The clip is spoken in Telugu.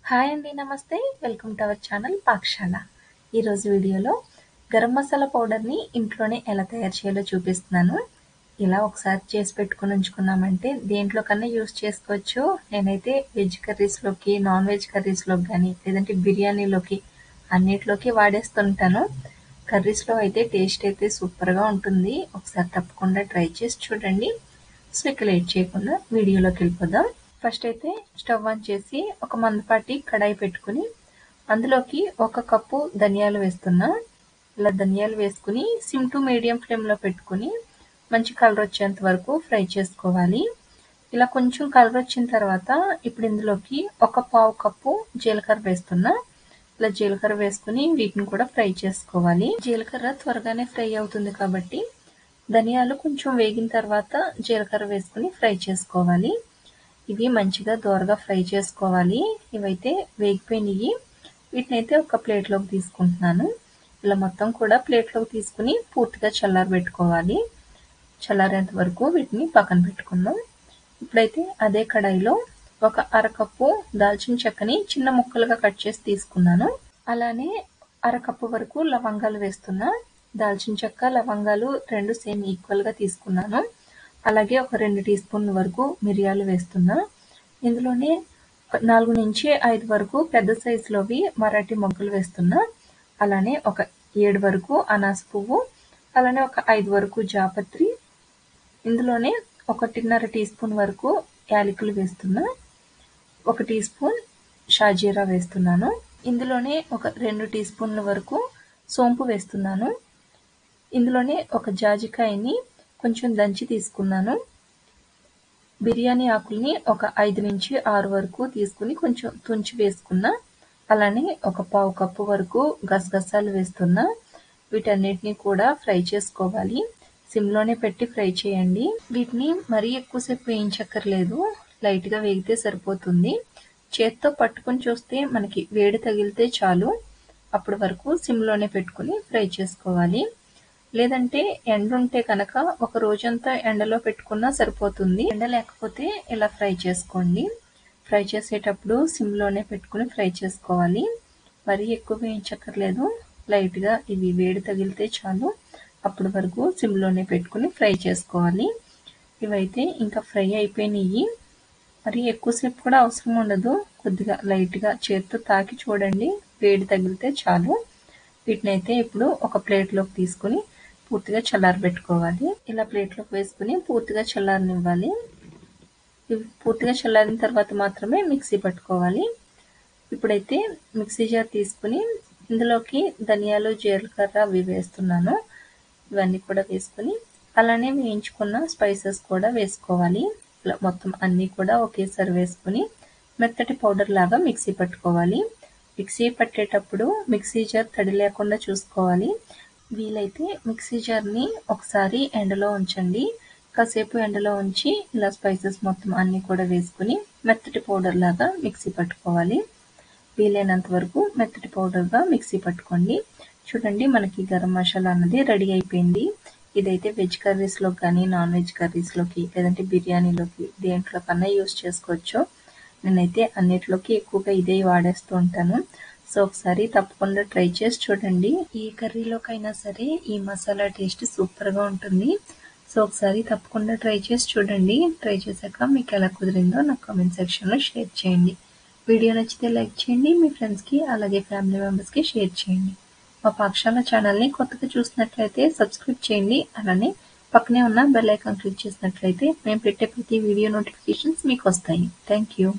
హాయ్ అండి. నమస్తే. Welcome to our channel పాకశాల. ఈరోజు వీడియోలో గరం మసాలా పౌడర్ని ఇంట్లోనే ఎలా తయారు చేయాలో చూపిస్తున్నాను. ఇలా ఒకసారి చేసి పెట్టుకుని ఉంచుకున్నామంటే దేంట్లో కన్నా యూస్ చేసుకోవచ్చు. నేనైతే వెజ్ కర్రీస్లోకి, నాన్ వెజ్ కర్రీస్లోకి కానీ లేదంటే బిర్యానీలోకి అన్నిట్లోకి వాడేస్తుంటాను. కర్రీస్లో అయితే టేస్ట్ అయితే సూపర్గా ఉంటుంది. ఒకసారి తప్పకుండా ట్రై చేసి చూడండి. సో ఇక లేట్ చేయకుండా వీడియోలోకి వెళ్ళిపోదాం. ఫస్ట్ అయితే స్టవ్ ఆన్ చేసి ఒక మందపాటి కడాయి పెట్టుకుని అందులోకి 1 కప్పు ధనియాలు వేస్తున్నా. ఇలా ధనియాలు వేసుకుని సిమ్ టు మీడియం ఫ్లేమ్లో పెట్టుకుని మంచి కలర్ వచ్చేంత వరకు ఫ్రై చేసుకోవాలి. ఇలా కొంచెం కలర్ వచ్చిన తర్వాత ఇప్పుడు ఇందులోకి 1/4 కప్పు జీలకర్ర వేస్తున్నా. ఇలా జీలకర్ర వేసుకుని వీటిని కూడా ఫ్రై చేసుకోవాలి. జీలకర్ర త్వరగానే ఫ్రై అవుతుంది కాబట్టి ధనియాలు కొంచెం వేగిన తర్వాత జీలకర్ర వేసుకుని ఫ్రై చేసుకోవాలి. ఇవి మంచిగా దోరగా ఫ్రై చేసుకోవాలి. ఇవైతే వేగిపోయినాయి. వీటినైతే ఒక ప్లేట్లోకి తీసుకుంటున్నాను. ఇలా మొత్తం కూడా ప్లేట్లోకి తీసుకుని పూర్తిగా చల్లారబెట్టుకోవాలి. చల్లారేంత వరకు వీటిని పక్కన పెట్టుకుందాం. ఇప్పుడైతే అదే కడాయిలో ఒక అరకప్పు దాల్చిన చెక్కని చిన్న ముక్కలుగా కట్ చేసి తీసుకున్నాను. అలానే అరకప్పు వరకు లవంగాలు వేస్తున్నా. దాల్చిన చెక్క లవంగాలు 2 సేమ్ ఈక్వల్గా తీసుకున్నాను. అలాగే ఒక 2 టీ స్పూన్ల వరకు మిరియాలు వేస్తున్నా. ఇందులోనే 4 నుంచి 5 వరకు పెద్ద సైజులోవి మరాఠీ మొగ్గలు వేస్తున్నా. అలానే ఒక 7 వరకు అనాస పువ్వు, అలానే ఒక 5 వరకు జాపత్రి, ఇందులోనే 1.5 టీ స్పూన్ వరకు యాలకులు వేస్తున్నా. 1 టీ స్పూన్ షాజీరా వేస్తున్నాను. ఇందులోనే ఒక 2 టీ స్పూన్ల వరకు సోంపు వేస్తున్నాను. ఇందులోనే ఒక జాజికాయని కొంచెం దంచి తీసుకున్నాను. బిర్యానీ ఆకుల్ని ఒక 5 నుంచి 6 వరకు తీసుకుని కొంచెం తుంచి వేసుకున్నా. అలానే ఒక 1/4 కప్పు వరకు గసగసాలు వేస్తున్నా. వీటన్నిటిని కూడా ఫ్రై చేసుకోవాలి. సిమ్లోనే పెట్టి ఫ్రై చేయండి. వీటిని మరీ ఎక్కువసేపు వేయించక్కర్లేదు. లైట్గా వేగితే సరిపోతుంది. చేత్తో పట్టుకొని చూస్తే మనకి వేడి తగిలితే చాలు. అప్పటి వరకు సిమ్లోనే పెట్టుకుని ఫ్రై చేసుకోవాలి. లేదంటే ఎండ ఉంటే కనుక ఒక రోజంతా ఎండలో పెట్టుకున్నా సరిపోతుంది. ఎండ లేకపోతే ఇలా ఫ్రై చేసుకోండి. ఫ్రై చేసేటప్పుడు సిమ్లోనే పెట్టుకుని ఫ్రై చేసుకోవాలి. మరీ ఎక్కువ వేయించక్కర్లేదు. లైట్గా ఇవి వేడి తగిలితే చాలు. అప్పటి వరకు సిమ్లోనే పెట్టుకుని ఫ్రై చేసుకోవాలి. ఇవైతే ఇంకా ఫ్రై అయిపోయినాయి. మరి ఎక్కువసేపు కూడా అవసరం ఉండదు. కొద్దిగా లైట్గా చేత్తో తాకి చూడండి. వేడి తగిలితే చాలు. వీటినైతే ఇప్పుడు ఒక ప్లేట్లోకి తీసుకుని పూర్తిగా చల్లారబెట్టుకోవాలి. ఇలా ప్లేట్లోకి వేసుకుని పూర్తిగా చల్లారనివ్వాలి. ఇవి పూర్తిగా చల్లారిన తర్వాత మాత్రమే మిక్సీ పట్టుకోవాలి. ఇప్పుడైతే మిక్సీ జార్ తీసుకుని ఇందులోకి ధనియాలు, జీలకర్ర అవి వేస్తున్నాను. ఇవన్నీ కూడా వేసుకుని అలానే వేయించుకున్న స్పైసెస్ కూడా వేసుకోవాలి. ఇలా మొత్తం అన్నీ కూడా ఒకేసారి వేసుకుని మెత్తటి పౌడర్ లాగా మిక్సీ పట్టుకోవాలి. మిక్సీ పట్టేటప్పుడు మిక్సీ జార్ తడి లేకుండా చూసుకోవాలి. వీలైతే మిక్సీ జార్ని ఒకసారి ఎండలో ఉంచండి. కాసేపు ఎండలో ఉంచి ఇలా స్పైసెస్ మొత్తం అన్నీ కూడా వేసుకుని మెత్తటి పౌడర్ లాగా మిక్సీ పట్టుకోవాలి. వీలైనంత వరకు మెత్తటి పౌడర్గా మిక్సీ పట్టుకోండి. చూడండి, మనకి గరం మసాలా అన్నది రెడీ అయిపోయింది. ఇదైతే వెజ్ కర్రీస్లోకి కానీ నాన్ వెజ్ కర్రీస్లోకి లేదంటే బిర్యానీలోకి దేంట్లో కన్నా యూస్ చేసుకోవచ్చు. నేనైతే అన్నిట్లోకి ఎక్కువగా ఇదే వాడేస్తూ ఉంటాను. సో ఒకసారి తప్పకుండా ట్రై చేసి చూడండి. ఏ కర్రీలోకైనా సరే ఈ మసాలా టేస్ట్ సూపర్గా ఉంటుంది. సో ఒకసారి తప్పకుండా ట్రై చేసి చూడండి. ట్రై చేశాక మీకు ఎలా కుదిరిందో నాకు కామెంట్ సెక్షన్లో షేర్ చేయండి. వీడియో నచ్చితే లైక్ చేయండి. మీ ఫ్రెండ్స్కి అలాగే ఫ్యామిలీ మెంబర్స్కి షేర్ చేయండి. మా పాకశాల ఛానల్ని కొత్తగా చూసినట్లయితే సబ్స్క్రైబ్ చేయండి. అలానే పక్కనే ఉన్న బెల్ ఐకాన్ క్లిక్ చేసినట్లయితే మేము పెట్టే ప్రతి వీడియో నోటిఫికేషన్స్ మీకు వస్తాయి. Thank you.